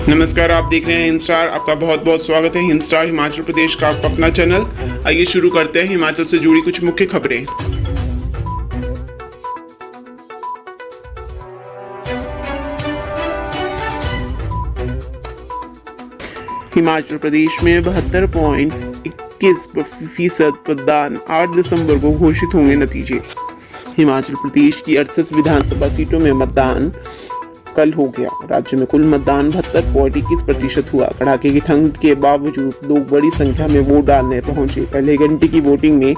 नमस्कार, आप देख रहे हैं हिमस्टार। आपका बहुत बहुत स्वागत है। हिमस्टार हिमाचल प्रदेश का आपका अपना चैनल। आइए शुरू करते हैं हिमाचल से जुड़ी कुछ मुख्य खबरें। हिमाचल प्रदेश में 72.21% मतदान 8 दिसंबर को घोषित होंगे नतीजे। हिमाचल प्रदेश की 68 विधानसभा सीटों में मतदान कल हो गया। राज्य में कुल मतदान 72.21% हुआ। कड़ाके की ठंड के बावजूद लोग बड़ी संख्या में वोट डालने पहुंचे। पहले घंटे की वोटिंग में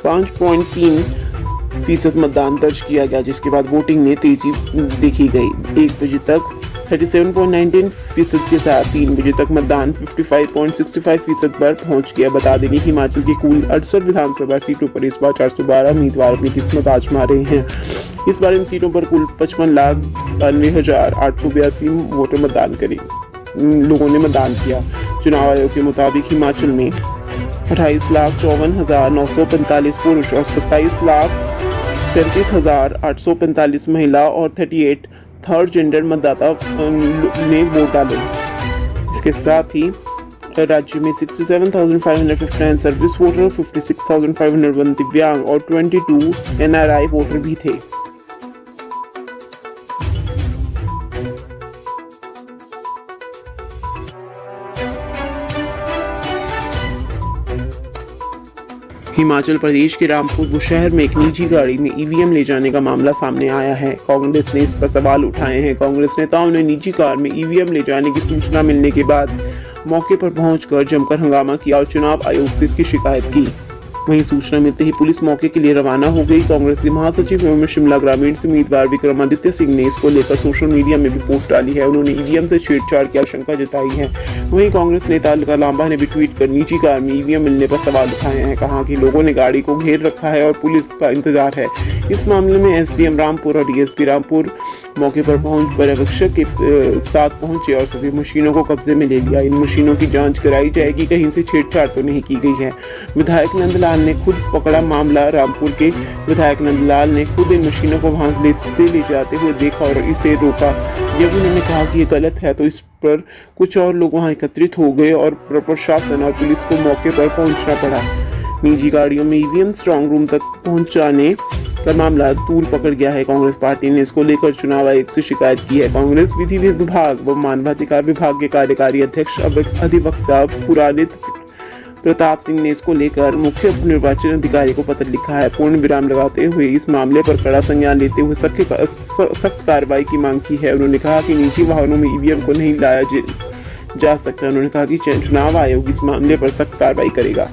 5.3% मतदान दर्ज किया गया, जिसके बाद वोटिंग में तेजी देखी गई। 1 बजे तक 37.19% के साथ 3 बजे तक मतदान 55.65% पर पहुंच गया। बता दें कि हिमाचल की कुल 68 विधानसभा सीटों पर इस बार 412 उम्मीदवार अपनी किस्मत आजमा रहे हैं। इस बार इन सीटों पर कुल 55,92,882 लोगों ने मतदान किया। चुनाव आयोग के मुताबिक हिमाचल में 28,54,945 पुरुष और 27,37,845 महिला और 38 थर्ड जेंडर मतदाता ने वोट डाले। इसके साथ ही राज्य में 67,559 सर्विस वोटर, 56,501 दिव्यांग और 22 NRI वोटर भी थे। हिमाचल प्रदेश के रामपुर शहर में एक निजी गाड़ी में ईवीएम ले जाने का मामला सामने आया है। कांग्रेस ने इस पर सवाल उठाए हैं। कांग्रेस नेताओं ने निजी कार में ईवीएम ले जाने की सूचना मिलने के बाद मौके पर पहुंचकर जमकर हंगामा किया और चुनाव आयोग से इसकी शिकायत की। वहीं सूचना मिलते ही पुलिस मौके के लिए रवाना हो गई। कांग्रेस के महासचिव एवं शिमला ग्रामीण से उम्मीदवार विक्रमादित्य सिंह ने इसको लेकर सोशल मीडिया में भी पोस्ट डाली है। उन्होंने ईवीएम से छेड़छाड़ की आशंका जताई है। वहीं कांग्रेस नेता अलका लांबा ने भी ट्वीट कर निजी कार में ईवीएम मिलने पर सवाल उठाए हैं। कहा कि लोगों ने गाड़ी को घेर रखा है और पुलिस का इंतजार है। इस मामले में एसडीएम रामपुर और डीएसपी रामपुर मौके पर पहुंच पर्यवेक्षक के साथ पहुंचे और सभी मशीनों को कब्जे में ले लिया। इन मशीनों की जांच कराई जाएगी, कहीं से छेड़छाड़ तो नहीं की गई है। विधायक नंदलाल ने खुद पकड़ा मामला। रामपुर के विधायक नंदलाल ने खुद इन मशीनों को वहां से ले जाते हुए देखा और इसे रोका। जब उन्होंने कहा कि ये गलत है तो इस पर कुछ और लोग वहां एकत्रित हो गए और प्रशासन और पुलिस को मौके पर पहुंचना पड़ा। निजी गाड़ियों में ईवीएम स्ट्रांग रूम तक पहुंचाने का मामला तूल पकड़ गया है। कांग्रेस पार्टी ने इसको लेकर चुनाव आयोग से शिकायत की है। कांग्रेस विधि विभाग व मानवाधिकार विभाग के कार्यकारी अध्यक्ष अधिवक्ता पुरानित प्रताप सिंह ने इसको लेकर मुख्य निर्वाचन अधिकारी को पत्र लिखा है। पूर्ण विराम लगाते हुए इस मामले पर कड़ा संज्ञान लेते हुए सख्त कार्रवाई की मांग की है। उन्होंने कहा कि निजी वाहनों में ईवीएम को नहीं लाया जा सकता। उन्होंने कहा कि चुनाव आयोग इस मामले पर सख्त कार्रवाई करेगा।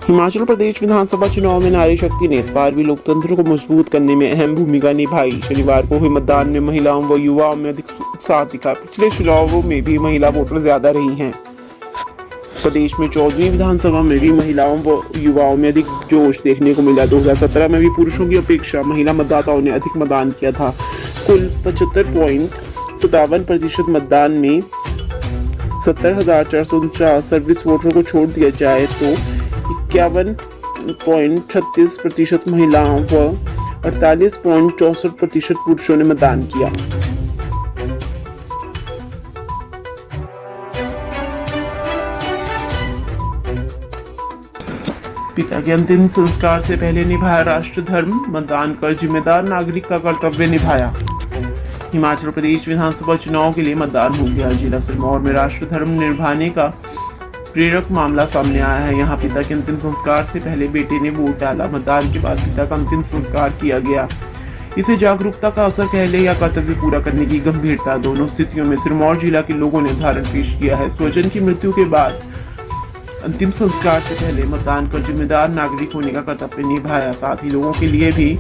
हिमाचल प्रदेश विधानसभा चुनाव में नारी शक्ति ने इस बार भी लोकतंत्र को मजबूत करने में अहम भूमिका निभाई। शनिवार को हुए मतदान में महिलाओं व युवाओं में अधिक उत्साह दिखा। पिछले चुनावों में भी महिला वोटर ज्यादा रही हैं। प्रदेश में 14वीं विधानसभा में भी महिलाओं व युवाओं में अधिक जोश देखने को मिला। 2017 में भी पुरुषों की अपेक्षा महिला मतदाताओं ने अधिक मतदान किया था। कुल 75.57% मतदान में 70,449 सर्विस वोटर को छोड़ दिया जाए तो 51.36% महिलाओं व 48.64% पुरुषों ने मतदान किया। पिता के अंतिम संस्कार से पहले निभाया राष्ट्र धर्म, मतदान कर जिम्मेदार नागरिक का कर्तव्य निभाया। हिमाचल प्रदेश विधानसभा चुनाव के लिए मतदान हो गया। जिला सिरमौर में राष्ट्र धर्म निभाने का प्रेरक मामला सामने आया है। यहाँ पिता के अंतिम संस्कार से पहले बेटे ने वोट डाला। मतदान के बाद पिता का अंतिम संस्कार किया गया। इसे जागरूकता का असर कह ले या कर्तव्य पूरा करने की गंभीरता, दोनों स्थितियों में सिरमौर जिला के लोगों ने उदाहरण पेश किया है। स्वजन की मृत्यु के बाद अंतिम संस्कार से पहले मतदान कर जिम्मेदार नागरिक होने का कर्तव्य निभाया। साथ ही लोगों के लिए भी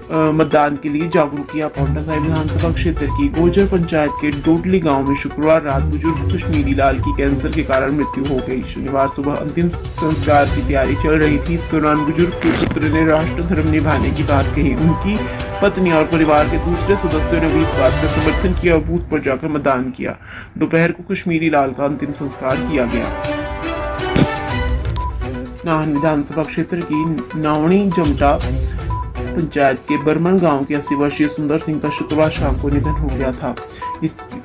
मतदान के लिए जागरूक किया। पांवटा साहिब विधानसभा क्षेत्र की गोजर पंचायत के डोडली गांव में शुक्रवार रात बुजुर्ग कश्मीरी लाल की कैंसर के कारण मृत्यु हो गई। शनिवार सुबह अंतिम संस्कार की तैयारी चल रही थी। इस दौरान बुजुर्ग के पुत्र ने राष्ट्र धर्म निभाने की बात कही। उनकी पत्नी और परिवार के दूसरे सदस्यों ने भी इस बात का समर्थन किया और बूथ पर जाकर मतदान किया। दोपहर को कश्मीरी लाल का अंतिम संस्कार किया गया। नाहन विधानसभा क्षेत्र की नावणी जमटा पंचायत के बरमन गांव के 80 वर्षीय सुंदर सिंह का शुक्रवार शाम को निधन हो गया था।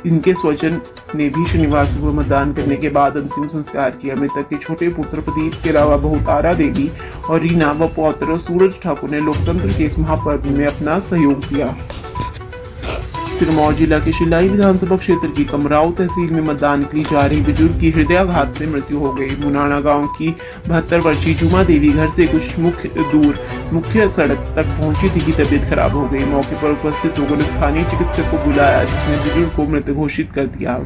इनके स्वजन ने भी शनिवार सुबह मतदान करने के बाद अंतिम संस्कार किया। मृतक के छोटे पुत्र प्रदीप के अलावा बहू तारा देवी और रीना व पौत्र सूरज ठाकुर ने लोकतंत्र के इस महापर्व में अपना सहयोग दिया। सिरमौर जिला के शिलाई विधानसभा क्षेत्र की कमराऊ तहसील में मतदान के लिए जा रही बुजुर्ग की हृदयाघात से मृत्यु हो गई। मुनाना गांव की 72 वर्षीय जुमा देवी घर से कुछ मुख्य सड़क तक पहुंची थी कि तबीयत खराब हो गई। मौके पर उपस्थित लोगों ने स्थानीय चिकित्सक को बुलाया, जिसने बुजुर्ग को मृत घोषित कर दिया।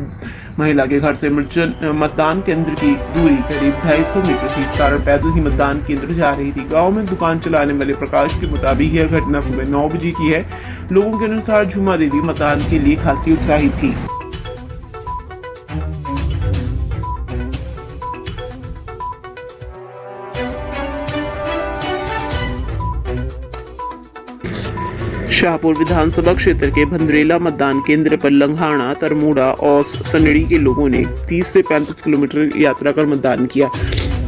महिला के घर से मतदान केंद्र की दूरी करीब 250 मीटर थी, इस कारण पैदल ही मतदान केंद्र जा रही थी। गांव में दुकान चलाने वाले प्रकाश के मुताबिक यह घटना सुबह 9 बजे की है। लोगों के अनुसार झुमा देवी मतदान के लिए खासी उत्साहित थी। शाहपुर विधानसभा क्षेत्र के भंद्रेला मतदान केंद्र पर लंघाणा, तरमूड़ा और सनड़ी के लोगों ने 30 से 35 किलोमीटर यात्रा कर मतदान किया।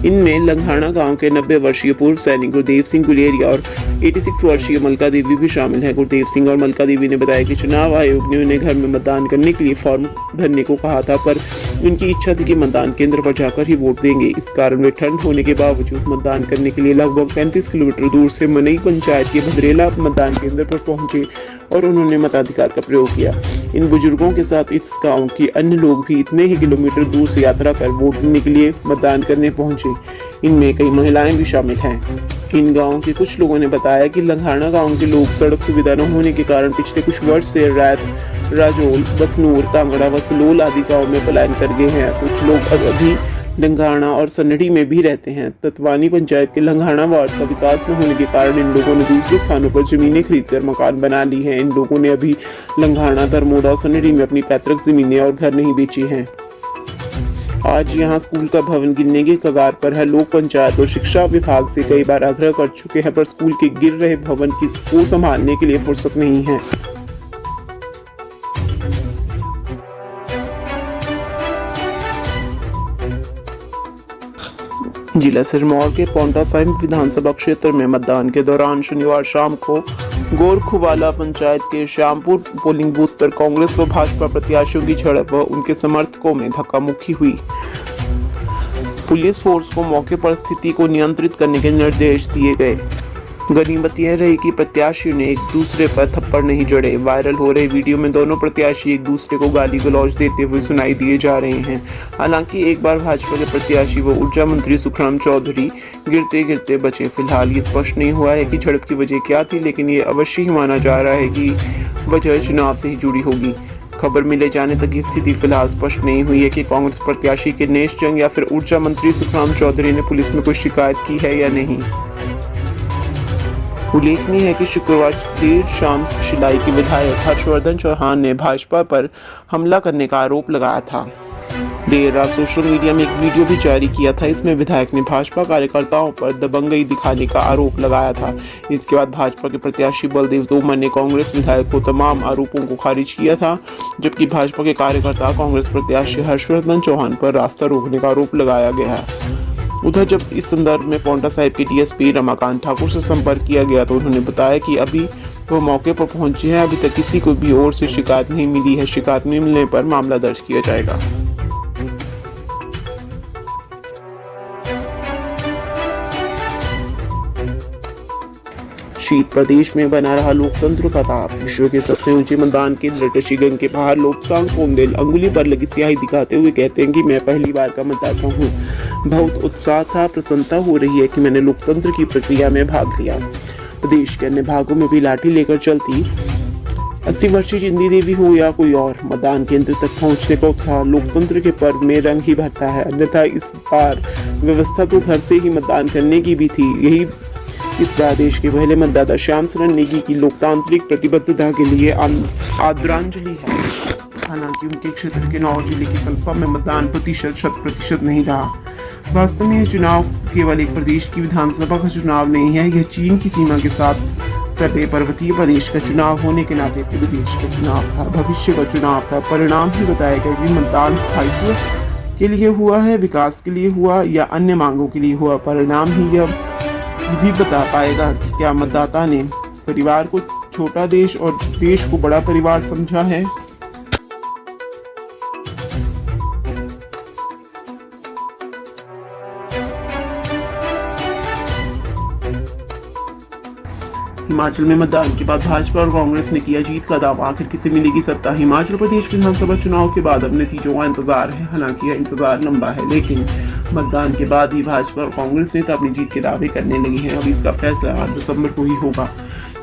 इनमें लंघाणा गांव के 90 वर्षीय पूर्व सैनिक गुरदेव सिंह गुलेरिया और 86 वर्षीय मलका देवी भी शामिल हैं। गुरदेव सिंह और मलका देवी ने बताया कि चुनाव आयोग ने उन्हें घर में मतदान करने के लिए फॉर्म भरने को कहा था, पर उनकी इच्छा थी कि मतदान केंद्र पर जाकर ही वोट देंगे। इस कारण वे ठंड होने के बावजूद मतदान करने के लिए लगभग 35 किलोमीटर दूर से मनई पंचायत के भद्रेला मतदान केंद्र पर पहुंचे और उन्होंने मताधिकार का प्रयोग किया। इन बुजुर्गों के साथ इस गांव के अन्य लोग भी इतने ही किलोमीटर दूर से यात्रा कर वोट देने के लिए मतदान करने पहुंचे। इनमें कई महिलाएं भी शामिल हैं। इन गांवों के कुछ लोगों ने बताया कि लंघाणा गांव के लोग सड़क सुविधा न होने के कारण पिछले कुछ वर्ष से रैत, राजोल, बसनूर, कांगड़ा व सलोल आदि गाँव में पलायन कर गए हैं। कुछ लोग अभी लंघाणा और सन्नड़ी में भी रहते हैं। ततवानी पंचायत के लंघाणा वार्ड का विकास न होने के कारण इन लोगों ने दूसरे स्थानों पर जमीनें खरीदकर मकान बना ली हैं। इन लोगों ने अभी लंघाणा, तरमोड़ा और सन्नड़ी में अपनी पैतृक जमीनें और घर नहीं बेची हैं। आज यहाँ स्कूल का भवन गिरने के कगार पर है। लोक पंचायत और शिक्षा विभाग से कई बार आग्रह कर चुके हैं, पर स्कूल के गिर रहे भवन को संभालने के लिए फुर्सत नहीं है। जिला सिरमौर के पोंटा साहिब विधानसभा क्षेत्र में मतदान के दौरान शनिवार शाम को गोरखुवाला पंचायत के श्यामपुर पोलिंग बूथ पर कांग्रेस व भाजपा प्रत्याशियों की झड़प व उनके समर्थकों में धक्का मुक्की हुई। पुलिस फोर्स को मौके पर स्थिति को नियंत्रित करने के निर्देश दिए गए। गनीमत यह रही कि प्रत्याशियों ने एक दूसरे पर थप्पड़ नहीं जड़े। वायरल हो रहे वीडियो में दोनों प्रत्याशी एक दूसरे को गाली गलौज देते हुए सुनाई दिए जा रहे हैं। हालांकि एक बार भाजपा के प्रत्याशी व ऊर्जा मंत्री सुखराम चौधरी गिरते गिरते बचे। फिलहाल ये स्पष्ट नहीं हुआ है कि झड़प की वजह क्या थी, लेकिन ये अवश्य ही माना जा रहा है कि वजह चुनाव से ही जुड़ी होगी। खबर मिले जाने तक की स्थिति फिलहाल स्पष्ट नहीं हुई है कि कांग्रेस प्रत्याशी के नेश जंग या फिर ऊर्जा मंत्री सुखराम चौधरी ने पुलिस में कोई शिकायत की है या नहीं। उल्लेखनीय है कि शुक्रवार देर शाम शिलाई के विधायक हर्षवर्धन चौहान ने भाजपा पर हमला करने का आरोप लगाया था। देर रात सोशल मीडिया में एक वीडियो भी जारी किया था। इसमें विधायक ने भाजपा कार्यकर्ताओं पर दबंगई दिखाने का आरोप लगाया था। इसके बाद भाजपा के प्रत्याशी बलदेव तोमर ने कांग्रेस विधायक को तमाम आरोपों को खारिज किया था, जबकि भाजपा के कार्यकर्ता कांग्रेस प्रत्याशी हर्षवर्धन चौहान पर रास्ता रोकने का आरोप लगाया गया है। उधर जब इस संदर्भ में पोंटा साहिब के डीएसपी रमाकांत ठाकुर से संपर्क किया गया तो उन्होंने बताया कि अभी वो मौके पर पहुंचे हैं। अभी तक किसी को भी ओर से शिकायत नहीं मिली है। शिकायत नहीं मिलने पर मामला दर्ज किया जाएगा। शीत प्रदेश में बना रहा लोकतंत्र का ताप। विश्व के सबसे ऊंचे मतदान केंद्र टशीगंग के बाहर लोपसांग पोंदेल अंगुली पर लगी स्याही दिखाते हुए कहते हैं कि मैं पहली बार का मतदाता हूँ। बहुत उत्साह था, प्रसन्नता हो रही है कि मैंने लोकतंत्र की प्रक्रिया में भाग लिया। प्रदेश के अन्य भागों में भी लाठी लेकर चलती 80 वर्षीय जिंदी देवी हो या कोई और, मतदान केंद्र तक पहुंचने का उत्साह लोकतंत्र के पर्व में रंग ही भरता है। अन्यथा इस बार व्यवस्था तो घर से ही मतदान करने की भी थी। यही इस बार देश के पहले मतदाता श्याम शरण नेगी की लोकतांत्रिक प्रतिबद्धता के लिए आदरांजलि है। हालांकि उनके क्षेत्र के 9 जिले के कल्पा में मतदान शत प्रतिशत नहीं रहा। वास्तव में यह चुनाव केवल एक प्रदेश की विधानसभा का चुनाव नहीं है, यह चीन की सीमा के साथ सटे पर्वतीय प्रदेश का चुनाव होने के नाते पूरे देश का चुनाव था, भविष्य का चुनाव था। परिणाम भी बताया गया कि मतदान स्थायित्व के लिए हुआ है, विकास के लिए हुआ या अन्य मांगों के लिए हुआ। परिणाम ही यह भी बता पाएगा कि क्या मतदाता ने परिवार को छोटा देश और देश को बड़ा परिवार समझा है। हिमाचल में मतदान के बाद भाजपा और कांग्रेस ने किया जीत का दावा, आखिर किसे मिलेगी सत्ता। हिमाचल प्रदेश विधानसभा चुनाव के बाद अब नतीजों का इंतजार है। हालांकि यह इंतजार लंबा है, लेकिन मतदान के बाद ही भाजपा और कांग्रेस नेता अपनी जीत के दावे करने लगे हैं। अब इसका फैसला 8 दिसंबर को ही होगा।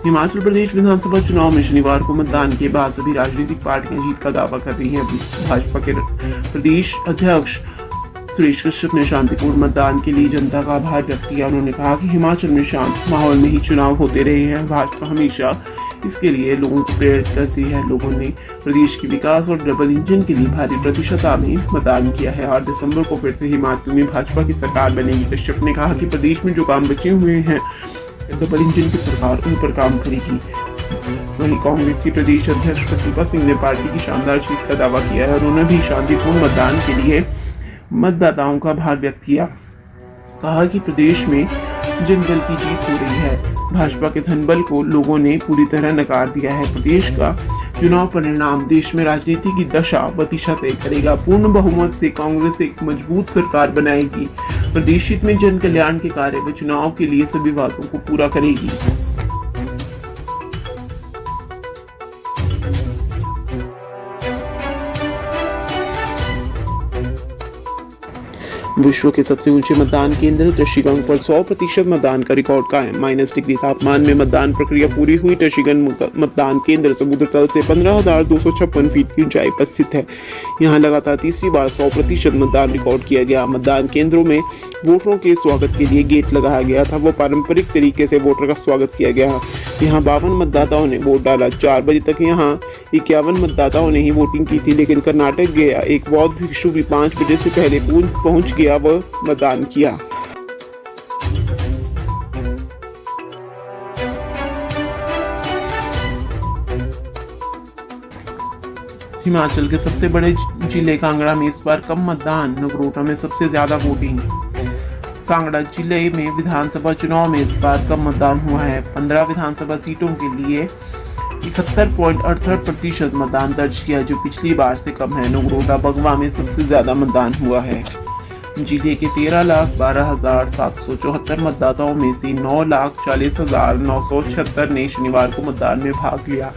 हिमाचल प्रदेश विधानसभा चुनाव में शनिवार को मतदान के बाद सभी राजनीतिक पार्टियां जीत का दावा कर रही हैं। भाजपा के प्रदेश अध्यक्ष सुरेश कश्यप ने शांतिपूर्ण मतदान के लिए जनता का आभार व्यक्त किया। उन्होंने कहा कि हिमाचल में शांत माहौल में ही चुनाव होते रहे हैं। भाजपा हमेशा इसके लिए लोगों को प्रेरित करती है। लोगों ने प्रदेश के विकास और डबल इंजन के लिए भारी प्रतिशतता में मतदान किया है। 8 दिसंबर को फिर से हिमाचल में भाजपा की सरकार बनेगी। कश्यप ने कहा कि प्रदेश में जो काम बचे हुए हैं, डबल इंजन की सरकार उन पर काम करेगी। वहीं कांग्रेस के प्रदेश अध्यक्ष प्रतिभा सिंह ने पार्टी की शानदार जीत का दावा किया है और उन्होंने भी शांतिपूर्ण मतदान के लिए मतदाताओं का आभार व्यक्त किया। कहा कि प्रदेश में जनबल की जीत हो रही है। भाजपा के धनबल को लोगों ने पूरी तरह नकार दिया है। प्रदेश का चुनाव परिणाम देश में राजनीति की दशा व दिशा तय करेगा। पूर्ण बहुमत से कांग्रेस एक मजबूत सरकार बनाएगी। प्रदेश हित में जन कल्याण के कार्य व चुनाव के लिए सभी बातों को पूरा करेगी। विश्व के सबसे ऊंचे मतदान केंद्र टशीगंग पर 100% मतदान का रिकॉर्ड कायम। -डिग्री तापमान में मतदान प्रक्रिया पूरी हुई। टशीगंग मतदान केंद्र समुद्र तल से 15,256 फीट की ऊंचाई पर स्थित है। यहां लगातार तीसरी बार 100% मतदान रिकॉर्ड किया गया। मतदान केंद्रों में वोटरों के स्वागत के लिए गेट लगाया गया था। वो पारंपरिक तरीके से वोटर का स्वागत किया गया। यहाँ 52 मतदाताओं ने वोट डाला। 4 बजे तक यहाँ 51 मतदाताओं ने ही वोटिंग की थी, लेकिन कर्नाटक गया एक बौद्ध भिक्षु भी 5 बजे से पहले पहुंच गया व मतदान किया। हिमाचल के सबसे बड़े जिले कांगड़ा में इस बार कम मतदान, नगरोटा में सबसे ज्यादा वोटिंग। कांगड़ा जिले में विधानसभा चुनाव में इस बार कम मतदान हुआ है। 15 विधानसभा सीटों के लिए 71.68% मतदान दर्ज किया, जो पिछली बार से कम है। नगरोटा बगवा में सबसे ज्यादा मतदान हुआ है। जिले के 13,12,774 मतदाताओं में से 9,40,976 ने शनिवार को मतदान में भाग लिया।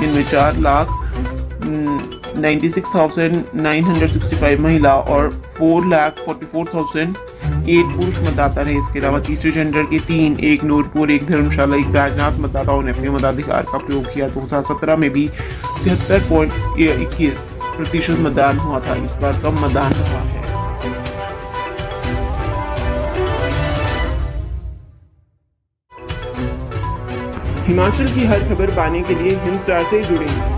इनमें 4,96,965 महिला और 4,44,008 पुरुष मतदाता रहे। इसके अलावा तीसरे जेंडर के 3, एक नूरपुर, एक धर्मशाला, एक राजनाथ मतदाताओं ने अपने मताधिकार का प्रयोग किया। 2017 में भी 73.21% मतदान हुआ था। इस बार कम मतदान रहा है। हिमाचल की हर खबर पाने के लिए हिंद स्टार से जुड़ें।